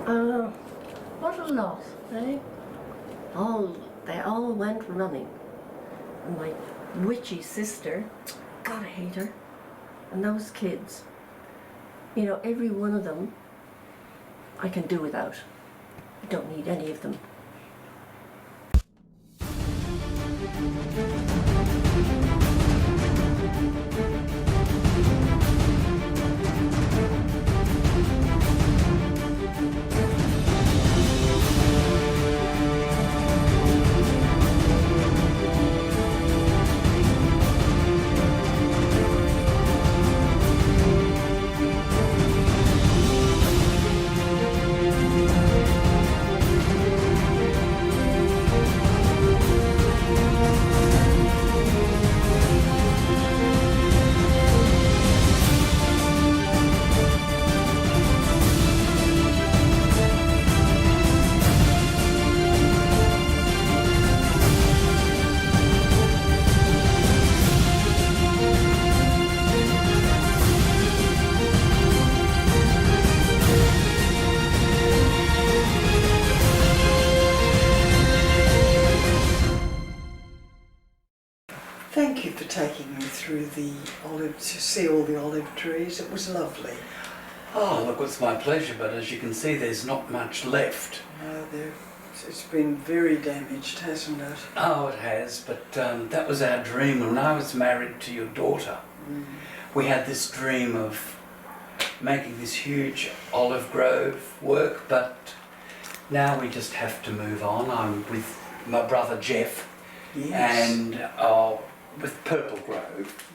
Uh, what a lot, eh? They all went running. And my witchy sister, God, I hate her. And those kids, you know, every one of them I can do without. I don't need any of them. Thank you for taking me through the olive, to see all the olive trees. It was lovely. Oh, look, it's my pleasure, but as you can see, there's not much left. No, it's been very damaged, hasn't it? Oh, it has, but that was our dream. When I was married to your daughter, we had this dream of making this huge olive grove work, but now we just have to move on. I'm with my brother Jeff, Yes. and with Purple Grove,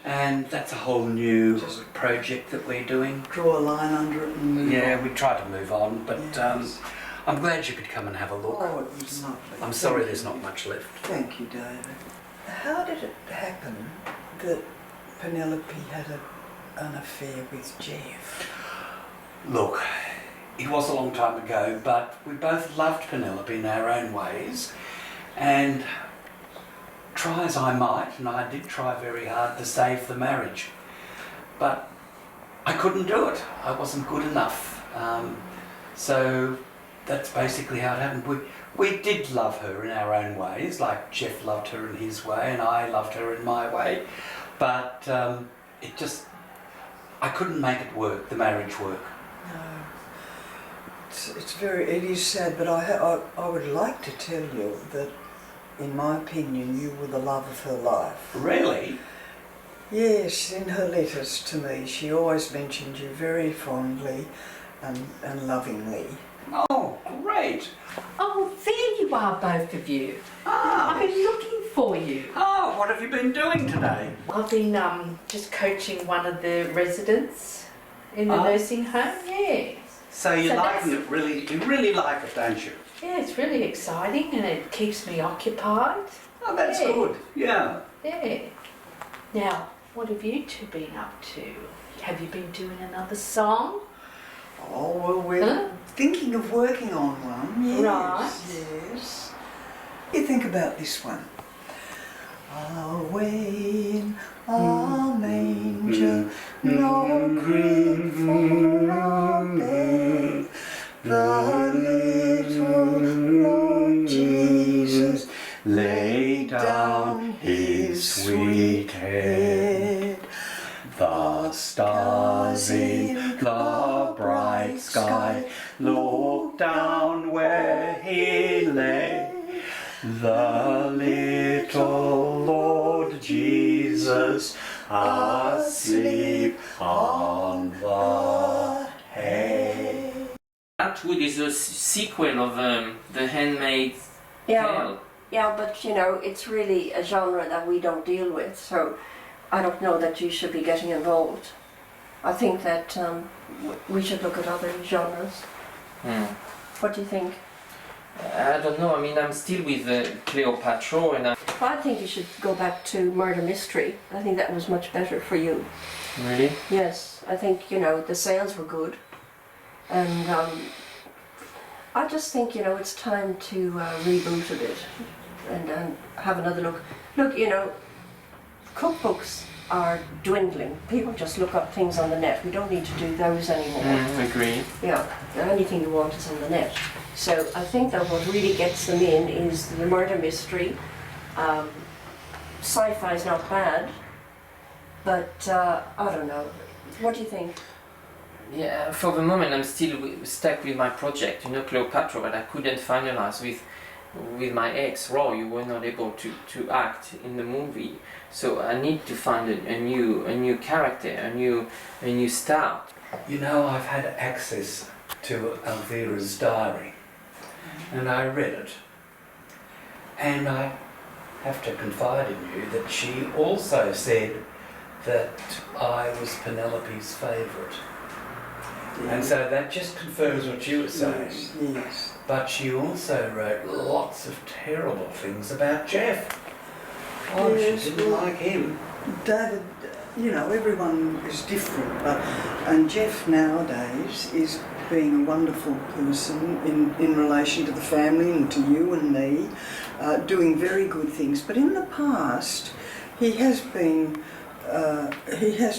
and that's a whole new project that we're doing. Draw a line under it and move Yeah, on. we try to move on, but Yes. I'm glad you could come and have a look. Oh, it was lovely. I'm sorry Thank there's you. not much left. Thank you, David. How did it happen that Penelope had an affair with Jeff? Look, it was a long time ago, but we both loved Penelope in our own ways, and try as I might, and I did try very hard to save the marriage, but I couldn't do it. I wasn't good enough. So that's basically how it happened. We did love her in our own ways, like Jeff loved her in his way and I loved her in my way, but I couldn't make it work, the marriage work. No. It is sad, but I would like to tell you that, in my opinion, you were the love of her life. Really? Yes, in her letters to me, she always mentioned you very fondly and lovingly. Oh, great. Oh, there you are, both of you. Ah. I've been looking for you. Oh, what have you been doing today? I've been just coaching one of the residents in the nursing home. Yeah. So you're So liking that's- it, really, you really like it, don't you? Yeah, it's really exciting and it keeps me occupied. Oh, that's Yeah. good. Yeah. Yeah. Now, what have you two been up to? Have you been doing another song? Oh, well, we're thinking of working on one. Yes, Right. yes. You think about this one. Away in a manger, no crib for our bed, the little Lord Jesus Lay down his sweet head. The stars in the bright sky looked down where he lay. The little Lord Jesus asleep on the hay. Atwood is a sequel of The Handmaid's Yeah, Tale. yeah, but you know, it's really a genre that we don't deal with, so I don't know that you should be getting involved. I think that we should look at other genres. What do you think? I don't know, I mean, I'm still with Cleopatra and I think you should go back to murder mystery. I think that was much better for you. Really? Yes, I think, you know, the sales were good. And I just think, you know, it's time to reboot a bit and have another look. Look, you know, cookbooks are dwindling. People just look up things on the net. We don't need to do those anymore. Agree. Yeah, anything you want is on the net. So I think that what really gets them in is the murder mystery. Sci-fi is not bad, but I don't know. What do you think? Yeah, for the moment I'm still stuck with my project, Cleopatra, but I couldn't finalize with my ex, Roy. You were not able to act in the movie, so I need to find a new character, a new start. You know, I've had access to Elvira's diary, and I read it, and I have to confide in you that she also said that I was Penelope's favourite. And so that just confirms what you were saying. Yes, yes. But she also wrote lots of terrible things about Jeff. Oh, Yes, she didn't well, like him. David, you know, everyone is different, and Jeff nowadays is being a wonderful person in relation to the family and to you and me, doing very good things. But in the past, he has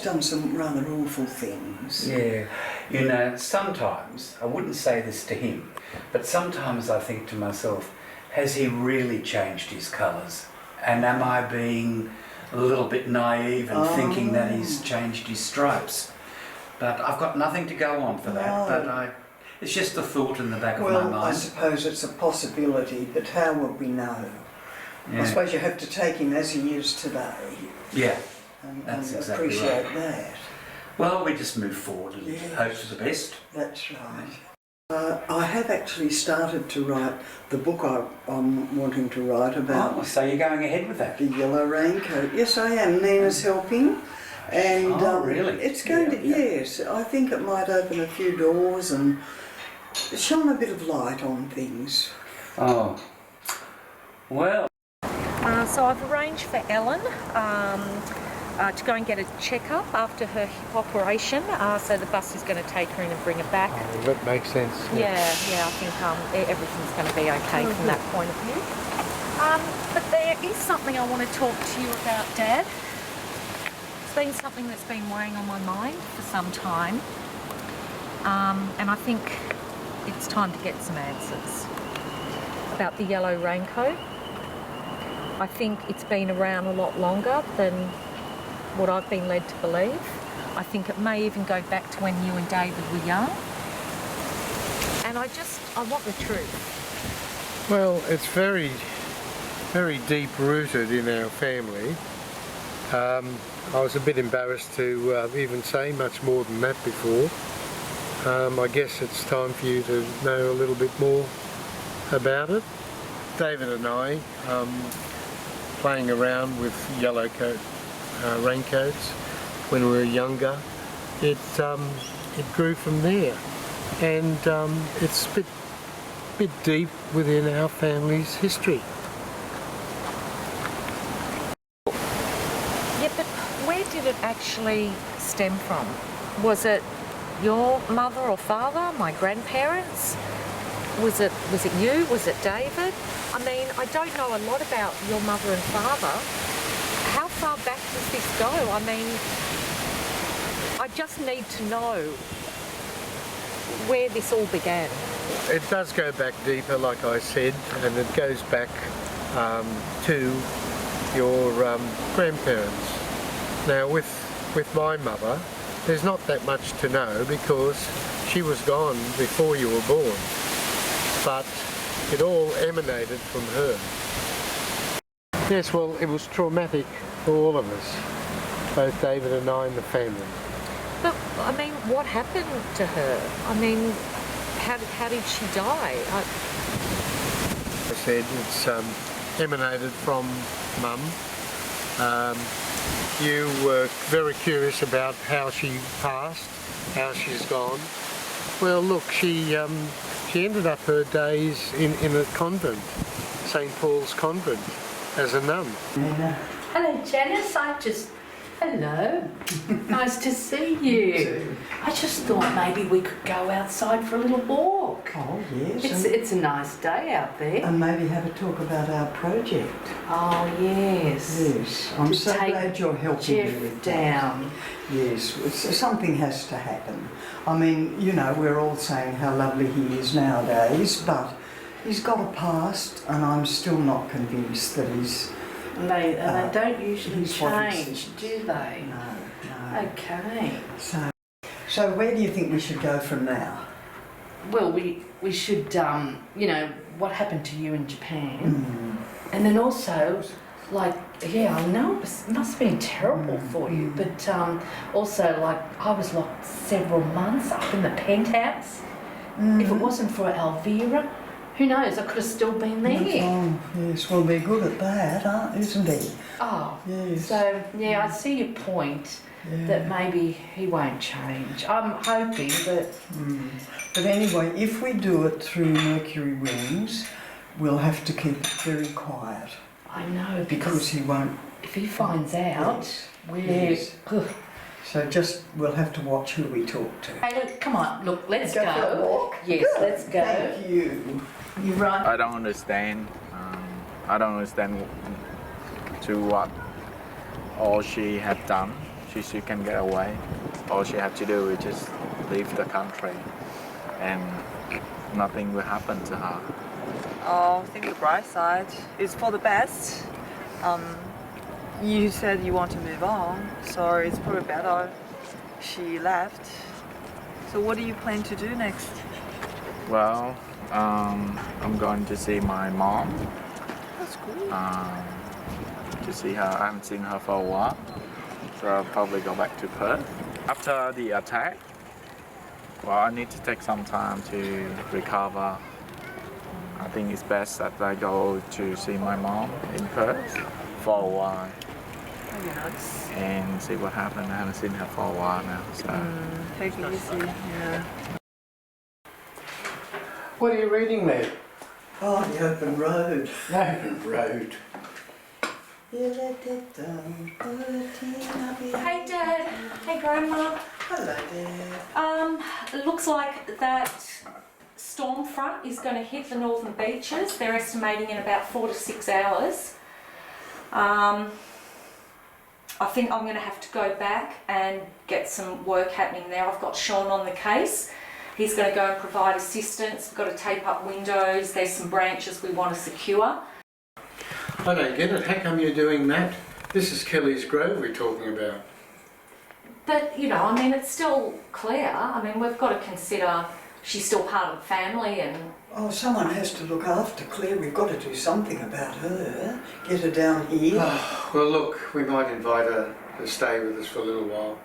done some rather awful things. Yeah, you know, sometimes, I wouldn't say this to him, but sometimes I think to myself, has he really changed his colours? And am I being a little bit naive and thinking that he's changed his stripes? But I've got nothing to go on for that, but it's just a thought in the back of my Well, I mind. suppose it's a possibility, but how would we know? Yeah. I suppose you have to take him as he is today Yeah. and That's exactly appreciate right. that. Well, we just move forward and Yes. hope for the best. That's right. I have actually started to write the book I'm wanting to write about. Oh, so you're going ahead with that? The Yellow Raincoat. Yes, I am. Nina's helping. And Really? it's going to, Yeah. yes, I think it might open a few doors and shine a bit of light on things. Oh, well. So I've arranged for Ellen to go and get a checkup after her hip operation. So the bus is going to take her in and bring her back. Oh, that makes sense. Yeah, I think everything's going to be okay from that point of view. But there is something I want to talk to you about, Dad. It's been something that's been weighing on my mind for some time. And I think it's time to get some answers about the yellow raincoat. I think it's been around a lot longer than what I've been led to believe. I think it may even go back to when you and David were young. And I want the truth. Well, it's very, very deep rooted in our family. I was a bit embarrassed to even say much more than that before. I guess it's time for you to know a little bit more about it. David and I, playing around with yellow raincoats when we were younger, it grew from there, and it's a bit deep within our family's history. Yeah, but where did it actually stem from? Was it your mother or father, my grandparents? Was it you? Was it David? I mean, I don't know a lot about your mother and father. How far back does this go? I mean, I just need to know where this all began. It does go back deeper, like I said, and it goes back to your grandparents. Now, with my mother, there's not that much to know because she was gone before you were born, but it all emanated from her. Yes, well, it was traumatic for all of us, both David and I in the family. But, I mean, what happened to her? I mean, how did she die? I said it's emanated from Mum. You were very curious about how she passed, how she's gone. Well, look, she ended up her days in a convent, St. Paul's Convent, as a nun. Hello, Janice. Hello. Nice to see you. I just thought maybe we could go outside for a little walk. Oh, yes. It's a nice day out there. And maybe have a talk about our project. Oh yes. Yes, I'm To so take glad you're helping me Jeff with down. that. Yes, something has to happen. I mean, you know, we're all saying how lovely he is nowadays, but he's got a past, and I'm still not convinced that he's. And they don't usually he's what he change, seems. do they? No. Okay. So where do you think we should go from now? Well, we should you know, what happened to you in Japan, Mm. and then also, like, yeah, I know it must have been terrible for you, but also, like, I was locked several months up in the penthouse. If it wasn't for Elvira, who knows? I could have still been there. Oh, yes, well, they're good at that, isn't he? Oh, Yes. so yeah, I see your point. Yeah. That maybe he won't change. I'm hoping that. But anyway, if we do it through Mercury Wings, we'll have to keep it very quiet I know because he won't. if he finds out, we're. Yes. Ugh. So just we'll have to watch who we talk to. Hey, look, come on, look, let's Go go. for a walk? Yes, let's go. Thank you. You're right. I don't understand. I don't understand to what all she had done. She can get away. All she had to do is just leave the country, and nothing will happen to her. Oh, think the bright side. It's for the best. You said you want to move on, so it's probably better she left. So what do you plan to do next? Well, I'm going to see my mom. That's cool. To see her. I haven't seen her for a while. So I'll probably go back to Perth. After the attack, well, I need to take some time to recover. I think it's best that I go to see my mom in Perth for a while That'd be nice. and see what happened. I haven't seen her for a while now, so. Take it easy. Yeah. What are you reading there? Oh, the open road. Open road. Hey Dad, hey Grandma. Hello there. It looks like that storm front is going to hit the northern beaches. They're estimating in about 4 to 6 hours. I think I'm going to have to go back and get some work happening there. I've got Sean on the case. He's going to go and provide assistance. We've got to tape up windows. There's some branches we want to secure. I don't get it. How come you're doing that? This is Kelly's Grove we're talking about. But, you know, I mean, it's still Claire. I mean, we've got to consider she's still part of the family and... Oh, someone has to look after Claire. We've got to do something about her. Get her down here. Well, look, we might invite her to stay with us for a little while.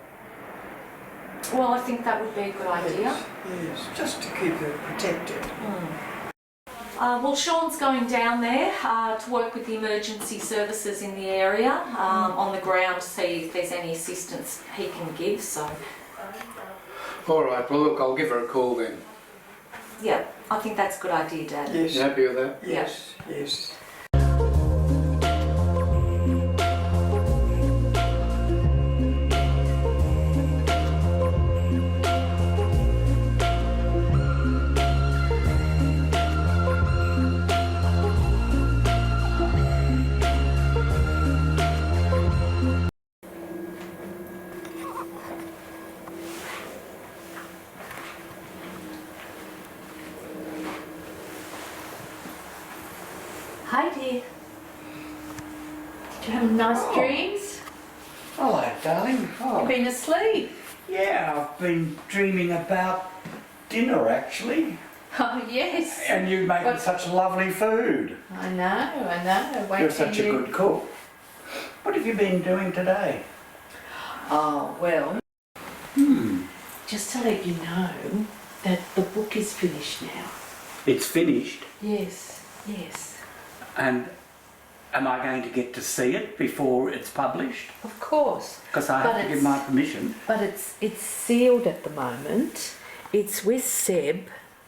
Well, I think that would be a good idea. Yes, just to keep her protected. Well, Sean's going down there to work with the emergency services in the area on the ground to see if there's any assistance he can give. So, All right, well, look, I'll give her a call then. yeah, I think that's a good idea, Dad. Yes. You happy with that? Yes, yes. Hi dear. Did you have nice dreams? Hello, darling. You've Oh, been asleep. yeah, I've been dreaming about dinner actually, Oh yes. and you making What- such lovely food. I know. Wait You're till such a you... good cook. What have you been doing today? Oh, well, just to let you know that the book is finished now. It's finished, Yes, yes. and am I going to get to see it before it's published? Of course. Because I But have to give it's- my permission. But it's sealed at the moment. It's with Seb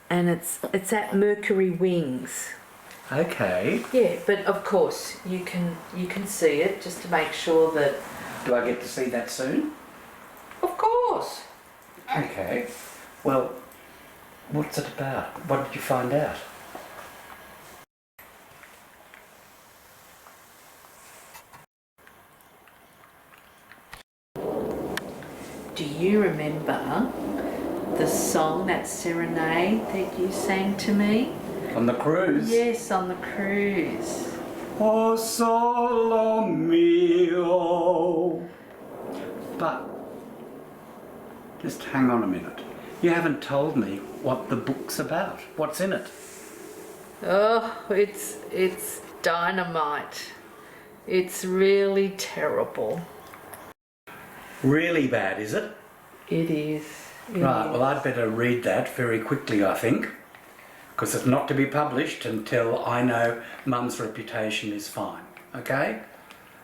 and it's at Mercury Wings. Okay. Yeah, but of course you can see it just to make sure that Do I get to see that soon? of course. Okay. Well, What's it about? What did you find out? Do you remember the song, that serenade that you sang to me? On the cruise? Yes, on the cruise. Oh, solo mio. But, just hang on a minute. You haven't told me what the book's about. What's in it? Oh, it's dynamite. It's really terrible. Really bad, is it? It is. Right, well, I'd better read that very quickly, I think, because it's not to be published until I know Mum's reputation is fine, okay?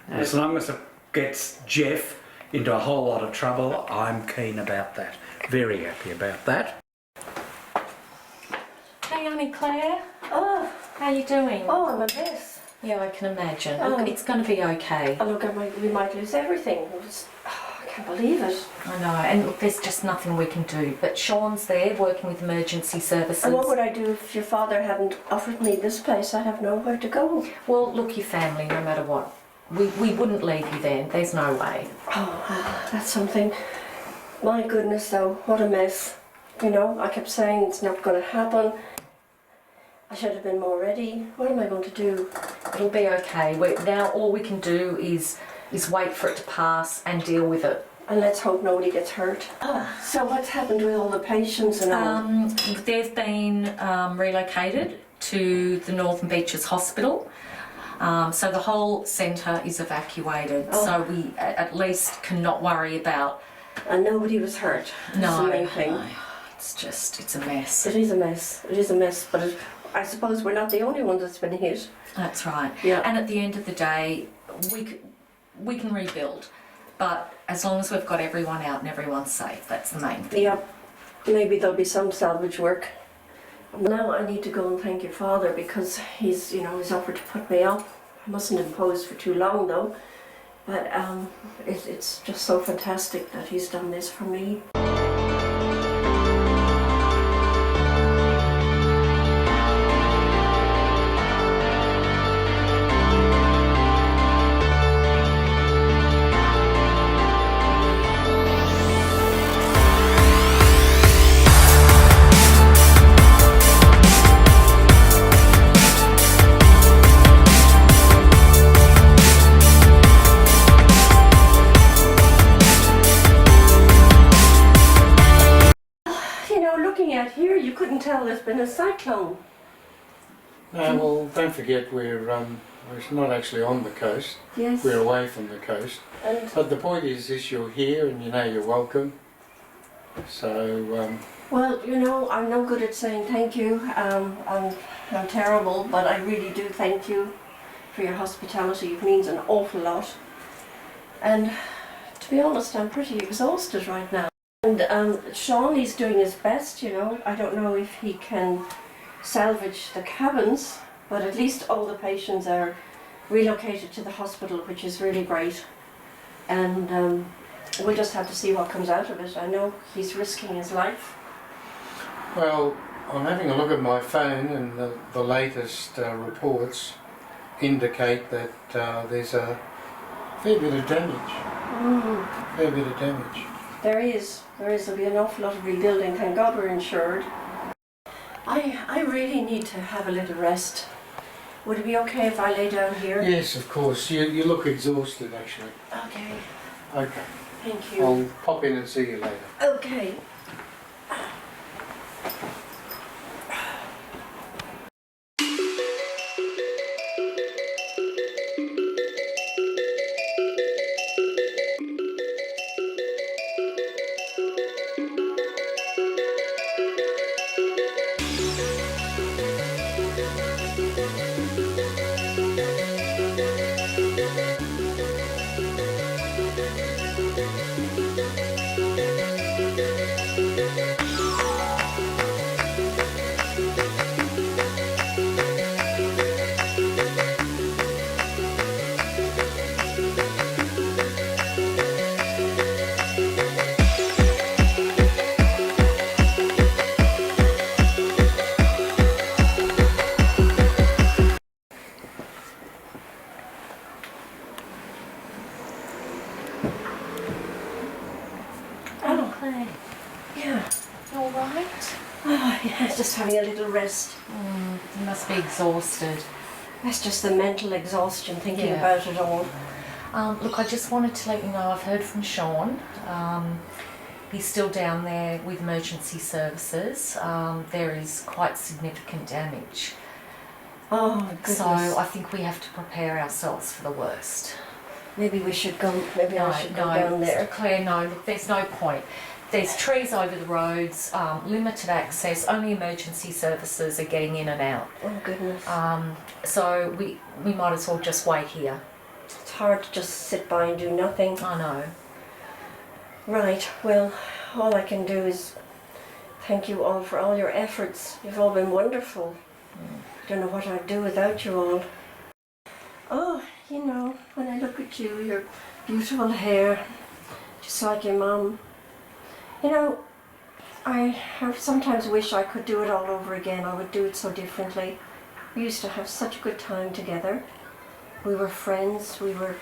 And as long as it gets Jeff into a whole lot of trouble, I'm keen about that. Very happy about that. Hey, Auntie Claire. Oh, How you doing? oh, I'm a mess. Yeah, I can imagine. Oh. Look, it's going to be okay. Oh, look, we might lose everything. I can't believe it. I know, and look, there's just nothing we can do. But Sean's there working with emergency services. And what would I do if your father hadn't offered me this place? I have nowhere to go. Well, look, your family, no matter what. We wouldn't leave you there. There's no way. Oh, that's something. My goodness, though, what a mess. You know, I kept saying it's not going to happen. I should have been more ready. What am I going to do? It'll be okay. Now all we can do is wait for it to pass and deal with it. And let's hope nobody gets hurt. So what's happened with all the patients and all? They've been relocated to the Northern Beaches Hospital. So the whole centre is evacuated. Oh. So we at least cannot worry about. And nobody was hurt. That's the main thing. No. It's a mess. It is a mess. It is a mess. But I suppose we're not the only ones that's been hit. That's right. Yeah. And at the end of the day, we can rebuild. But as long as we've got everyone out and everyone's safe, that's the main thing. Yeah. Maybe there'll be some salvage work. Now I need to go and thank your father because he's offered to put me up. I mustn't impose for too long though. But it's just so fantastic that he's done this for me. Here you couldn't tell there's been a cyclone. Well, don't forget we're not actually on the coast. Yes. We're away from the coast. And But the point is you're here and you know you're welcome. So, well, I'm no good at saying thank you. I'm terrible, but I really do thank you for your hospitality. It means an awful lot. And to be honest, I'm pretty exhausted right now. And Sean, he's doing his best, I don't know if he can salvage the cabins, but at least all the patients are relocated to the hospital, which is really great. And we'll just have to see what comes out of it. I know he's risking his life. well, I'm having a look at my phone and the latest reports indicate that there's a fair bit of damage. Fair bit of damage. There is. There'll be an awful lot of rebuilding. Thank God we're insured. I really need to have a little rest. Would it be okay if I lay down here? Yes, of course. You look exhausted actually. Okay. Okay. Thank you. I'll pop in and see you later. Okay. having a little rest. You must be exhausted. That's just the mental exhaustion thinking Yeah. about it all. Look, I just wanted to let you know I've heard from Sean. He's still down there with emergency services. There is quite significant damage. Oh, goodness. So I think we have to prepare ourselves for the worst. Maybe we should go, maybe I should go down there. Claire, no, look, there's no point. There's trees over the roads, limited access, only emergency services are getting in and out. Oh, goodness. So we might as well just wait here. It's hard to just sit by and do nothing. I know. Right, well, all I can do is thank you all for all your efforts. You've all been wonderful. I don't know what I'd do without you all. Oh, you know, when I look at you, your beautiful hair, just like your mum. You know, I sometimes wish I could do it all over again. I would do it so differently. We used to have such a good time together. We were friends, we were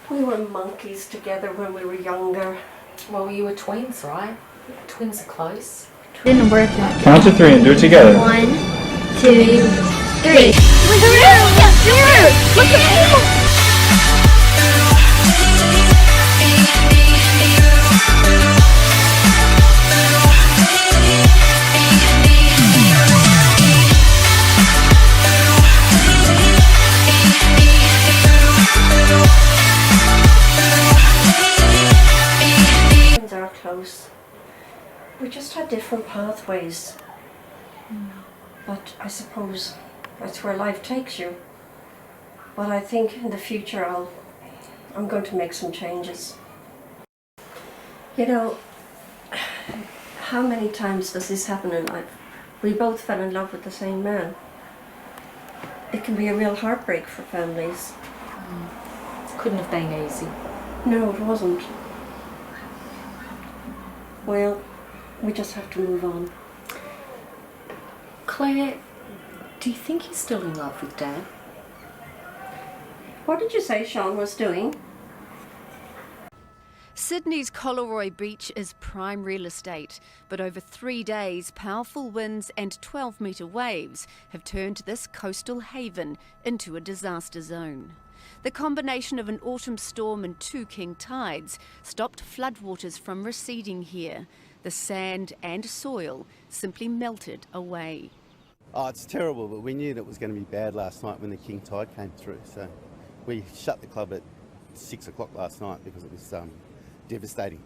monkeys together when we were younger. Well, you were twins, right? Twins are close. Didn't work out. Count to 3 and do it together. 1, 2, 3. Look at people! Friends are close. We just had different pathways. But I suppose that's where life takes you. But I think in the future I'm going to make some changes. You know, how many times does this happen in life? We both fell in love with the same man. It can be a real heartbreak for families. Couldn't have been easy. No, it wasn't. Well, we just have to move on. Claire, do you think he's still in love with Dad? What did you say Sean was doing? Sydney's Collaroy Beach is prime real estate, but over 3 days, powerful winds and 12-metre waves have turned this coastal haven into a disaster zone. The combination of an autumn storm and 2 king tides stopped floodwaters from receding here. The sand and soil simply melted away. Oh, it's terrible, but we knew that it was going to be bad last night when the king tide came through. So we shut the club at 6 o'clock last night because it was devastating.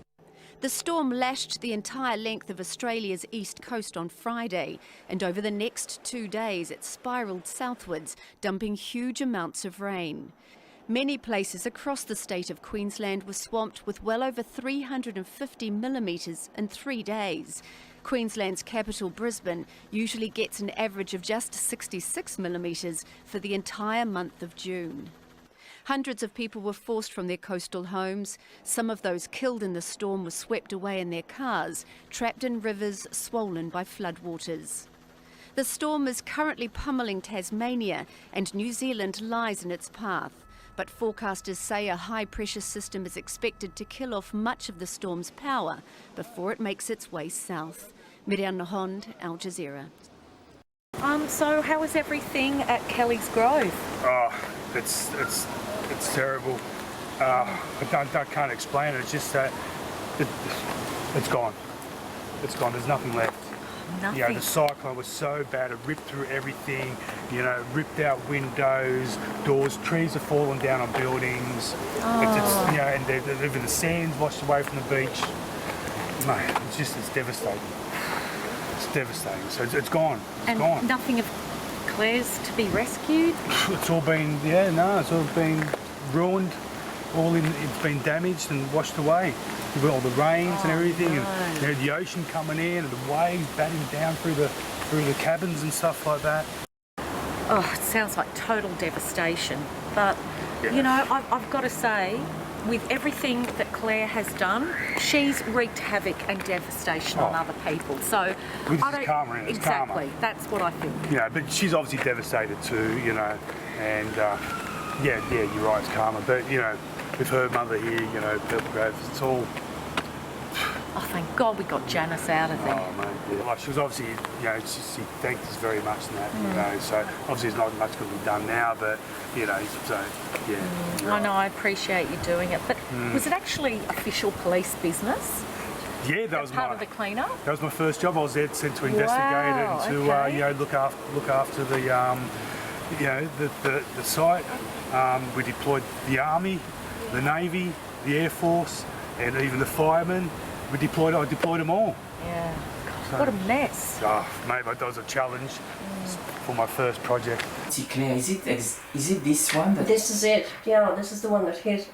The storm lashed the entire length of Australia's east coast on Friday, and over the next 2 days it spiralled southwards, dumping huge amounts of rain. Many places across the state of Queensland were swamped with well over 350 millimetres in 3 days. Queensland's capital, Brisbane, usually gets an average of just 66 millimetres for the entire month of June. Hundreds of people were forced from their coastal homes. Some of those killed in the storm were swept away in their cars, trapped in rivers swollen by floodwaters. The storm is currently pummelling Tasmania, and New Zealand lies in its path. But forecasters say a high-pressure system is expected to kill off much of the storm's power before it makes its way south. Miriam Nahond, Al Jazeera. So how is everything at Kelly's Grove? Oh, it's terrible. I can't explain it. It's just that it's gone. It's gone. There's nothing left. Nothing. You know, the cyclone was so bad. It ripped through everything. You know, ripped out windows, doors. Trees have fallen down on buildings. It's you know, and even the sand's washed away from the beach. Mate, it's devastating. It's devastating. So it's gone. It's gone. Nothing of Claire's to be rescued? It's all been, it's all been ruined. It's been damaged and washed away. You've got all the rains and everything, and you know, the ocean coming in, and the waves batting down through the cabins and stuff like that. Oh, it sounds like total devastation. But, you know, I've got to say, with everything that Claire has done, she's wreaked havoc and devastation on other people. So It's karma, it's exactly. karma. That's what I think. You know, but she's obviously devastated too, you know, and yeah, you're right, it's karma. But you know, with her mother here, you know, Purple Grove, it's all. I thank God we got Janice out of there. Oh, mate, yeah. Like, she was obviously, you know, she thanked us very much in that, you know, so obviously there's not much could be done now, but, you know, so, yeah. I know, I appreciate you doing it, but was it actually official police business? Yeah, that was part of the clean-up? That was my first job. I was there sent to investigate it and to, okay. you know, look after the, you know, the site. We deployed the Army, the Navy, the Air Force, and even the firemen. I deployed them all. Yeah. So, what a mess. Oh, mate, that was a challenge for my first project. Claire, is it this one? This is it. Yeah, this is the one that hit.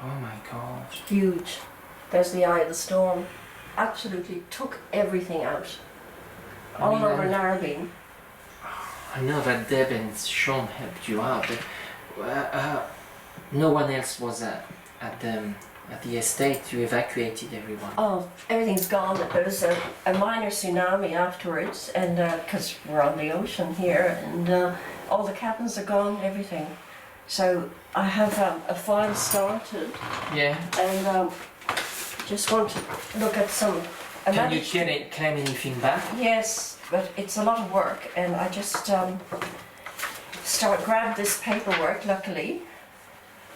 Oh my gosh. Huge. There's the eye of the storm. Absolutely took everything out. All over Narrabeen. I know that Deb and Sean helped you out, but no one else was at the estate. You evacuated everyone. Oh, everything's gone. There was a minor tsunami afterwards, and because we're on the ocean here, and all the cabins are gone, everything. So I have a file started. Yeah. And just want to look at some. Can you claim anything back? Yes, but it's a lot of work, and I just grabbed this paperwork. Luckily,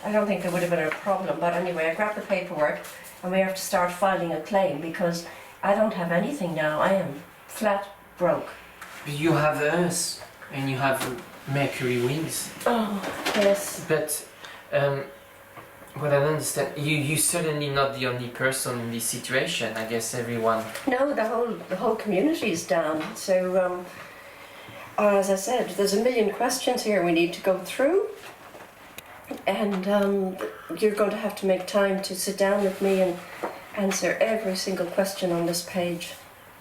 I don't think there would have been a problem, but anyway, I grabbed the paperwork, and we have to start filing a claim because I don't have anything now. I am flat broke. You have Earth, and you have Mercury wings. Oh, yes. But what I don't understand, you're certainly not the only person in this situation. I guess everyone. No, the whole community is down. So, as I said, there's a million questions here we need to go through, and you're going to have to make time to sit down with me and answer every single question on this page.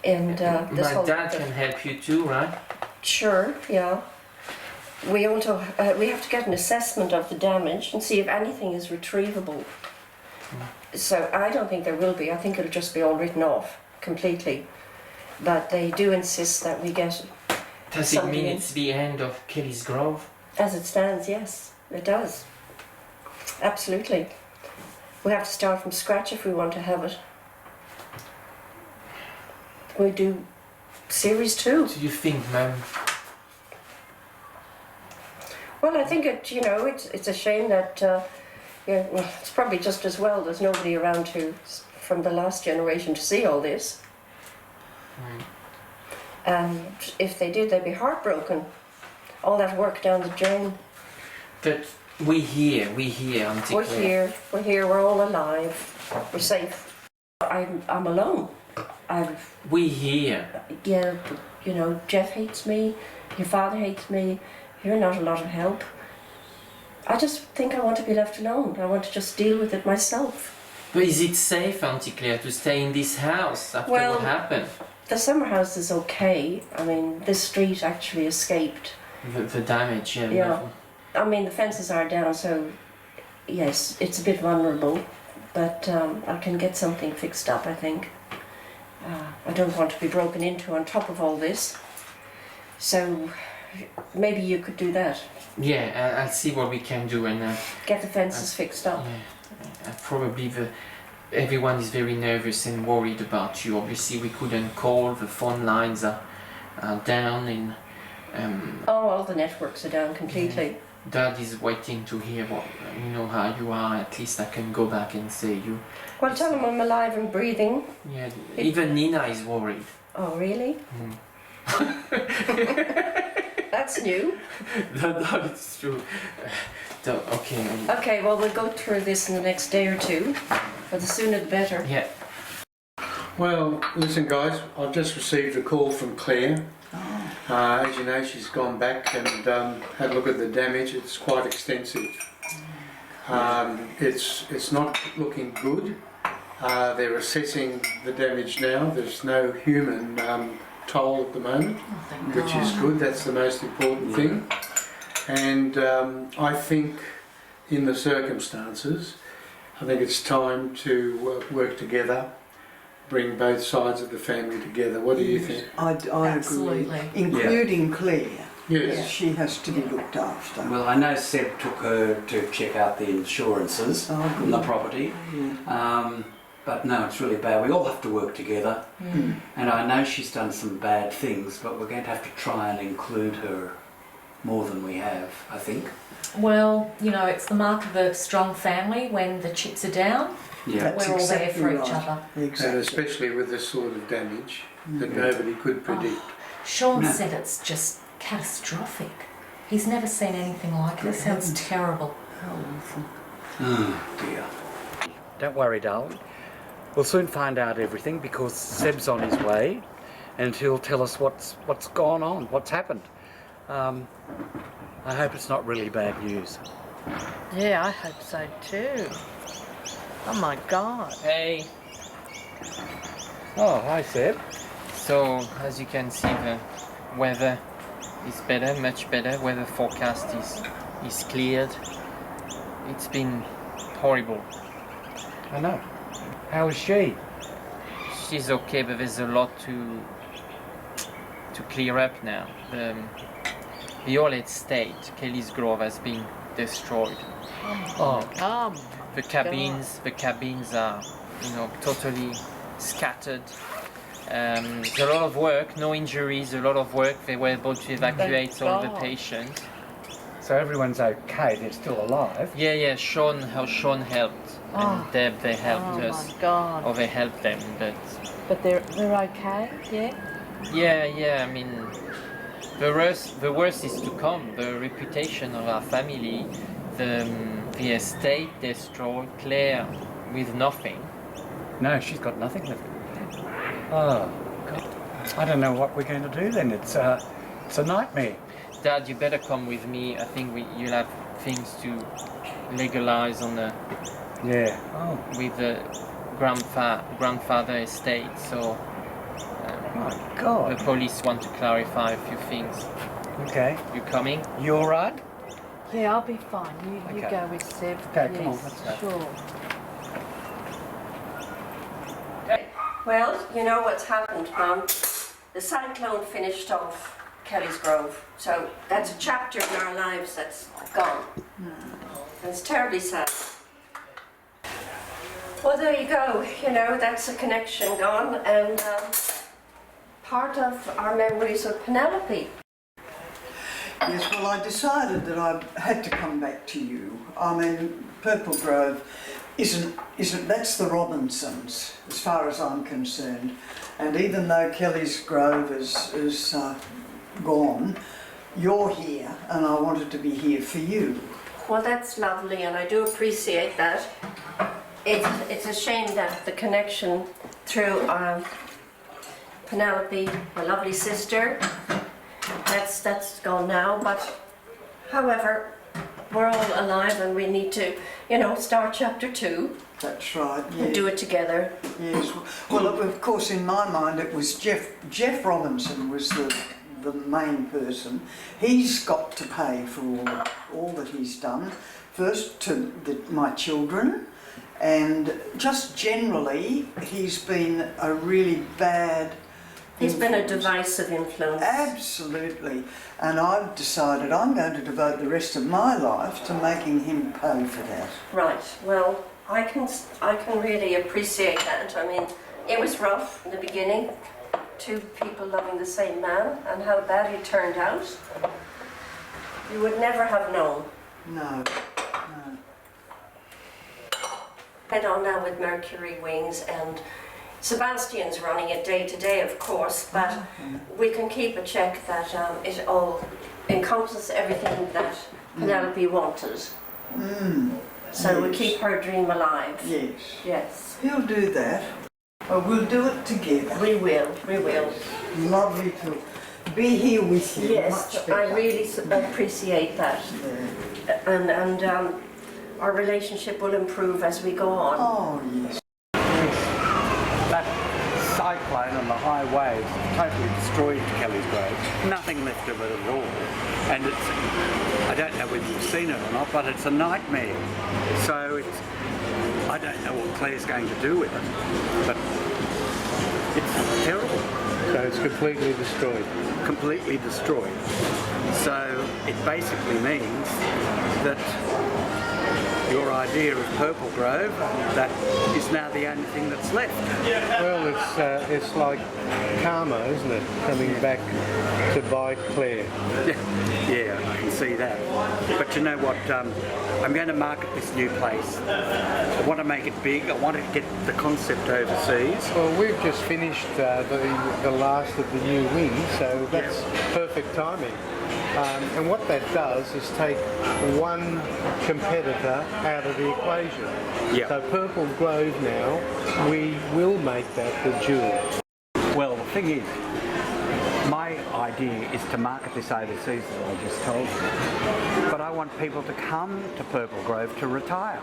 And this my dad can help you too, right? Sure, yeah. We also we have to get an assessment of the damage and see if anything is retrievable. So I don't think there will be. I think it'll just be all written off completely. But they do insist that we get. Does it mean it's the end of Kelly's Grove? As it stands, yes, it does. Absolutely. We have to start from scratch if we want to have it. We do series 2. Do you think, Mum? Well, I think it's a shame that well, it's probably just as well there's nobody around from the last generation to see all this. And if they did, they'd be heartbroken. All that work down the drain. But we're here, Auntie Claire. We're here, we're all alive. We're safe. I'm alone. We're here. Yeah, but, Jeff hates me, your father hates me, you're not a lot of help. I just think I want to be left alone. I want to just deal with it myself. But is it safe, Auntie Claire, to stay in this house after what happened? The summer house is okay. I mean, this street actually escaped. The damage, yeah. Yeah. I mean, the fences are down, so yes, it's a bit vulnerable, but I can get something fixed up, I think. I don't want to be broken into on top of all this. So maybe you could do that. Yeah, I'll see what we can do and get the fences fixed up. Yeah, probably everyone is very nervous and worried about you. Obviously, we couldn't call. The phone lines are down and. All the networks are down completely. Yeah. Dad is waiting to hear how you are. At least I can go back and say you. Well, tell him I'm alive and breathing. Yeah, even Nina is worried. Oh, really? That's new. No, it's true. Okay. Okay, well, we'll go through this in the next day or two, but the sooner the better. Yeah. Well, listen, guys, I've just received a call from Claire. As you know, she's gone back and had a look at the damage. It's quite extensive. It's not looking good. They're assessing the damage now. There's no human toll at the moment, which is good. That's the most important thing. And I think in the circumstances, I think it's time to work together, bring both sides of the family together. What do you think? I Absolutely. agree, including Claire. Yes. She has to be looked after. Well, I know Seb took her to check out the insurances on the property. But no, it's really bad. We all have to work together. And I know she's done some bad things, but we're going to have to try and include her more than we have, I think. Well, you know, it's the mark of a strong family when the chips are down. Yeah. We're all there for each other. Exactly. And especially with this sort of damage that nobody could predict. Sean No. said it's just catastrophic. He's never seen anything like it. It sounds terrible. Oh dear. Don't worry, darling. We'll soon find out everything because Seb's on his way and he'll tell us what's gone on, what's happened. I hope it's not really bad news. Yeah, I hope so too. Oh my God. Hey. Oh, hi, Seb. So, as you can see, the weather is better, much better. Weather forecast is cleared. It's been horrible. I know. How is she? She's okay, but there's a lot to clear up now. The whole estate, Kelly's Grove, has been destroyed. Oh, The cabins are, totally scattered. There's a lot of work, no injuries, a lot of work. They were able to evacuate all the patients. so everyone's okay, they're still alive? Yeah, Sean helped. And Deb, they helped us. Oh my God. Or they helped them, But they're okay, yeah? Yeah, I mean, the worst is to come. The reputation of our family, the estate destroyed, Claire with nothing. No, she's got nothing left. Oh, God. I don't know what we're going to do then. It's a nightmare. Dad, you better come with me. I think you'll have things to legalize on the Yeah. Oh, with the grandfather estate. So my the God. police want to clarify a few things. Okay. You coming? You all right? Yeah, I'll be fine. You Okay. go with Seb. Okay, come on, Yes, let's go. Sure. Well, you know what's happened, Mum. The cyclone finished off Kelly's Grove, so that's a chapter in our lives that's gone. And it's terribly sad. Well, there you go. You know, that's a connection gone, and part of our memories of Penelope. Yes, well, I decided that I had to come back to you. I mean, Purple Grove isn't that's the Robinsons, as far as I'm concerned. And even though Kelly's Grove is gone, you're here, and I wanted to be here for you. Well, that's lovely, and I do appreciate that. It's a shame that the connection through Penelope, my lovely sister, that's gone now. But however, we're all alive, and we need to, start chapter 2. That's right. And do it together. Yes. Well, of course, in my mind, it was Jeff Robinson was the main person. He's got to pay for all that he's done. First to my children, and just generally, he's been a really bad. He's been a divisive influence. Absolutely. And I've decided I'm going to devote the rest of my life to making him pay for that. Right. Well, I can really appreciate that. I mean, it was rough in the beginning, 2 people loving the same man, and how bad it turned out. You would never have known. No. Head on now with Mercury Wings, and Sebastian's running it day to day, of course, but we can keep a check that it all encompasses everything that Penelope wanted. So we keep her dream alive. Yes. Yes. He'll do that. Oh, we'll do it together. We will. Lovely to be here with you. Yes, Much I better. really appreciate that. And our relationship will improve as we go on. Oh, yes. That cyclone and the high waves totally destroyed Kelly's Grove. Nothing left of it at all. And I don't know whether you've seen it or not, but it's a nightmare. So I don't know what Claire's going to do with it, but it's terrible. So it's completely destroyed. Completely destroyed. So it basically means that your idea of Purple Grove, that is now the only thing that's left. Well, it's like karma, isn't it? Coming back to bite Claire. Yeah, I can see that. But you know what? I'm going to market this new place. I want to make it big. I want to get the concept overseas. Well, we've just finished the last of the new wing, so that's perfect timing. And what that does is take one competitor out of the equation. Yeah. So Purple Grove now, we will make that the jewel. Well, the thing is, my idea is to market this overseas, as I just told you. But I want people to come to Purple Grove to retire.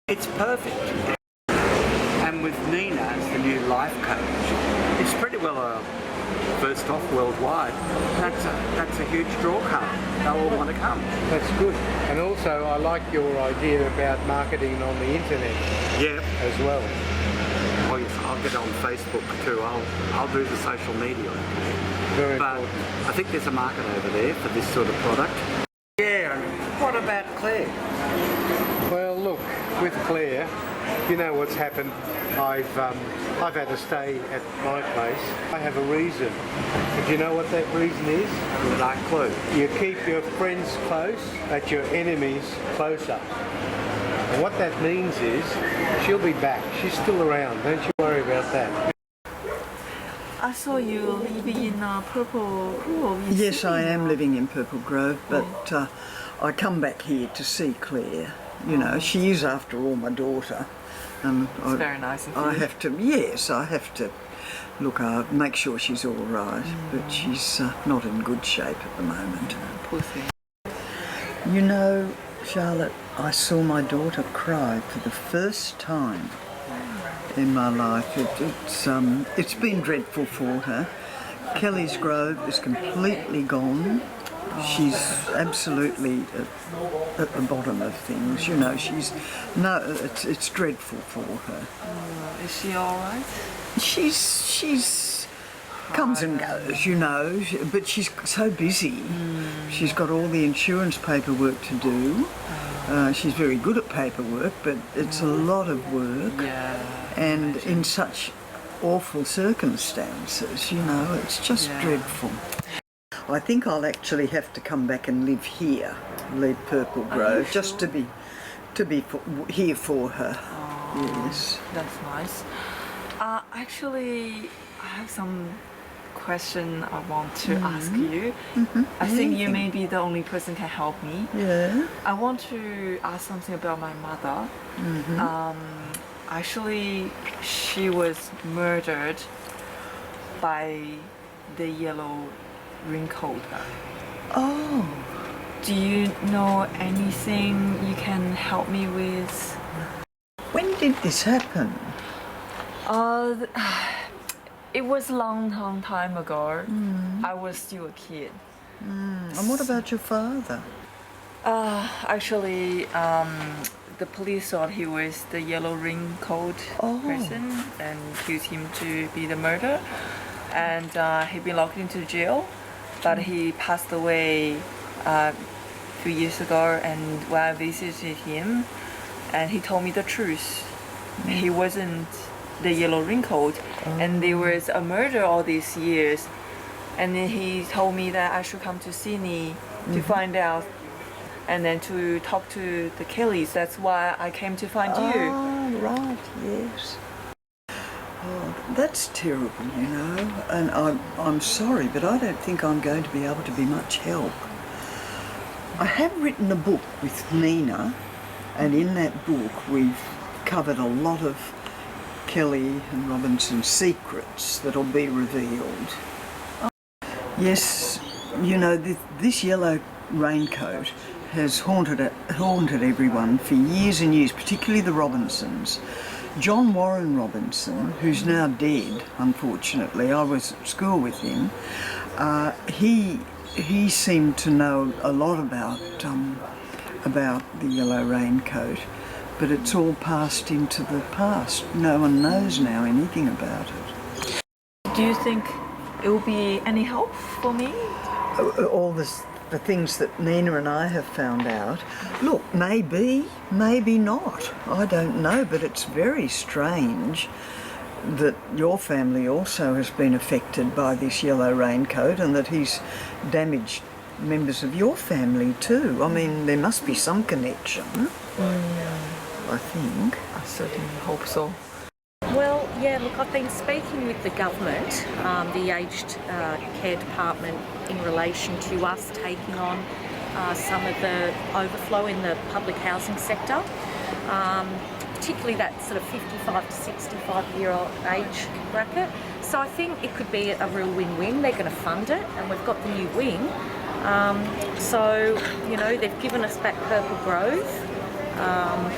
It's perfect. And with Nina as the new life coach, it's pretty well a first off worldwide. That's a huge draw card. They'll all want to come. That's good. And also, I like your idea about marketing on the internet. Yeah. As well. Oh yes, I'll get on Facebook too. I'll do the social media. Very but important. I think there's a market over there for this sort of product. Yeah, and what about Claire? Well, look, with Claire, you know what's happened. I've had to stay at my place. I have a reason. And do you know what that reason is? Not a clue. You keep your friends close, but your enemies closer. And what that means is, she'll be back. She's still around. Don't you worry about that. I saw you living in Purple Grove. Yes, I am living in Purple Grove, but I come back here to see Claire. You know, she is, after all, my daughter. It's very nice of you. I have to look after, make sure she's all right, but she's not in good shape at the moment. Poor thing. You know, Charlotte, I saw my daughter cry for the first time in my life. It's been dreadful for her. Kelly's Grove is completely gone. She's absolutely at the bottom of things, you know. It's dreadful for her. Is she all right? She's comes and goes, you know, but she's so busy. She's got all the insurance paperwork to do. She's very good at paperwork, but it's a lot of work. And in such awful circumstances, you know, it's just dreadful. I think I'll actually have to come back and live here, leave Purple Grove, just to be here for her. Yes. That's nice. Actually, I have some question I want to ask you. I think you may be the only person can help me. Yeah. I want to ask something about my mother. Actually, she was murdered by the yellow raincoat guy. Oh. Do you know anything you can help me with? When did this happen? It was a long time ago. I was still a kid. And what about your father? Actually, the police thought he was the yellow raincoat person and accused him to be the murderer. And he'd been locked into jail, but he passed away a few years ago. And when I visited him, and he told me the truth. He wasn't the yellow raincoat, and there was a murder all these years. And then he told me that I should come to Sydney to find out, and then to talk to the Kellys. That's why I came to find you. Oh, right, yes. Oh, that's terrible, you know. And I'm sorry, but I don't think I'm going to be able to be much help. I have written a book with Nina, and in that book we've covered a lot of Kelly and Robinson's secrets that'll be revealed. Yes, you know, this yellow raincoat has haunted everyone for years and years, particularly the Robinsons. John Warren Robinson, who's now dead, unfortunately, I was at school with him, he seemed to know a lot about the yellow raincoat, but it's all passed into the past. No one knows now anything about it. Do you think it will be any help for me? All this the things that Nina and I have found out, look, maybe not. I don't know, but it's very strange that your family also has been affected by this yellow raincoat and that he's damaged members of your family too. I mean, there must be some connection, I think. I certainly hope so. Well, yeah, look, I've been speaking with the government, the aged care department, in relation to us taking on some of the overflow in the public housing sector, particularly that sort of 55 to 65-year-old age bracket. So I think it could be a real win-win. They're going to fund it, and we've got the new wing. So, you know, they've given us back Purple Grove.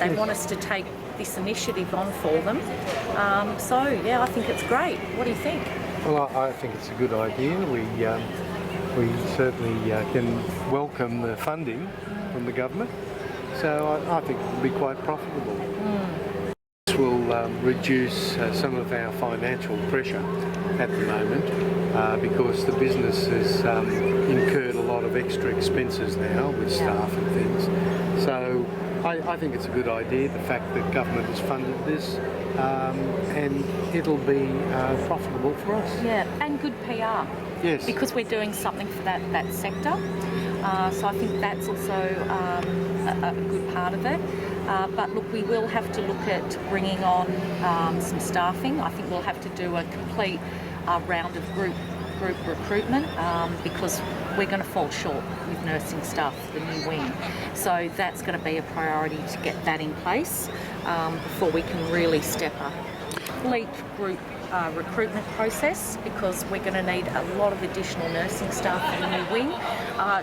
They want us to take this initiative on for them. So, yeah, I think it's great. What do you think? Well, I think it's a good idea. We certainly can welcome the funding from the government. So I think it will be quite profitable. This will reduce some of our financial pressure at the moment because the business has incurred a lot of extra expenses now with staff and things. So I think it's a good idea, the fact that government has funded this, and it'll be profitable for us. Yeah, and good PR. Yes. Because we're doing something for that sector. So I think that's also a good part of it. But look, we will have to look at bringing on some staffing. I think we'll have to do a complete round of group recruitment because we're going to fall short with nursing staff, the new wing. So that's going to be a priority to get that in place before we can really step up. Complete group recruitment process, because we're going to need a lot of additional nursing staff in the new wing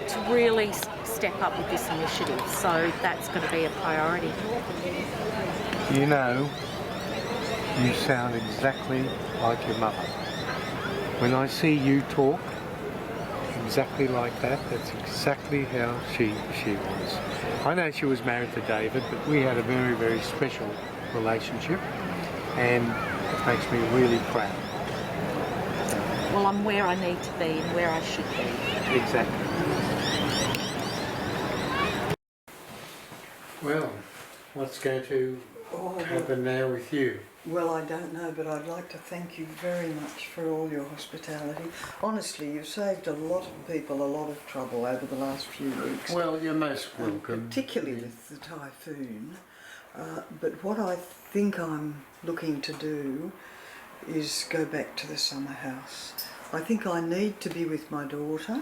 to really step up with this initiative. So that's going to be a priority. You know, you sound exactly like your mother. When I see you talk exactly like that, that's exactly how she was. I know she was married to David, but we had a very, very special relationship, and it makes me really proud. Well, I'm where I need to be and where I should be. Exactly. Well, what's going to happen now with you? Well, I don't know, but I'd like to thank you very much for all your hospitality. Honestly, you've saved a lot of people a lot of trouble over the last few weeks. Well, you're most welcome. Particularly with the typhoon. But what I think I'm looking to do is go back to the summer house. I think I need to be with my daughter.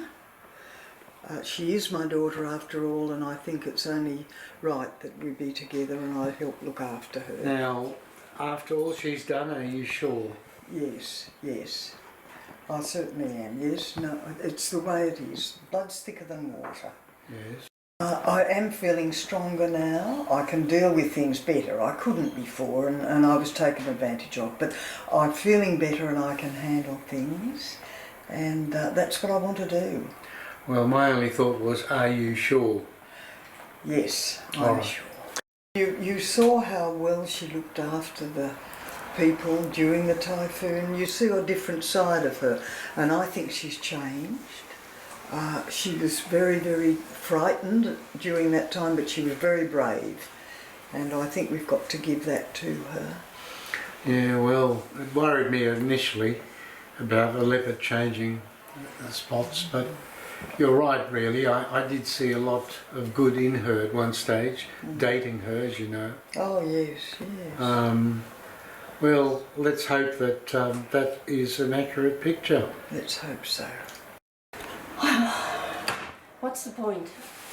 She is my daughter after all, and I think it's only right that we be together and I help look after her. Now, after all she's done, are you sure? Yes, yes. I certainly am, yes. No, it's the way it is. Blood's thicker than water. Yes. I am feeling stronger now. I can deal with things better. I couldn't before, and I was taken advantage of. But I'm feeling better and I can handle things. And that's what I want to do. Well, my only thought was, are you sure? Yes, I'm sure. You saw how well she looked after the people during the typhoon. You see a different side of her, and I think she's changed. She was very, very frightened during that time, but she was very brave, and I think we've got to give that to her. Yeah, well, it worried me initially about the leopard changing the spots, but you're right, really. I did see a lot of good in her at one stage, dating her, as you know. Oh, yes, yes. Well, let's hope that that is an accurate picture. Let's hope so. What's the point?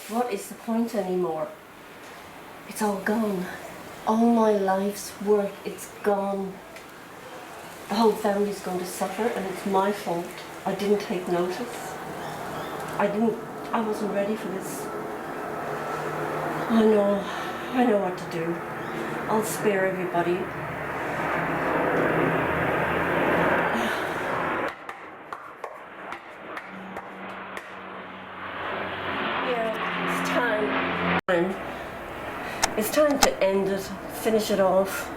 What is the point anymore? It's all gone. All my life's work, it's gone. The whole family's going to suffer, and it's my fault. I didn't take notice. I wasn't ready for this. I know what to do. I'll spare everybody. Yeah, it's time. It's time to end it, finish it off.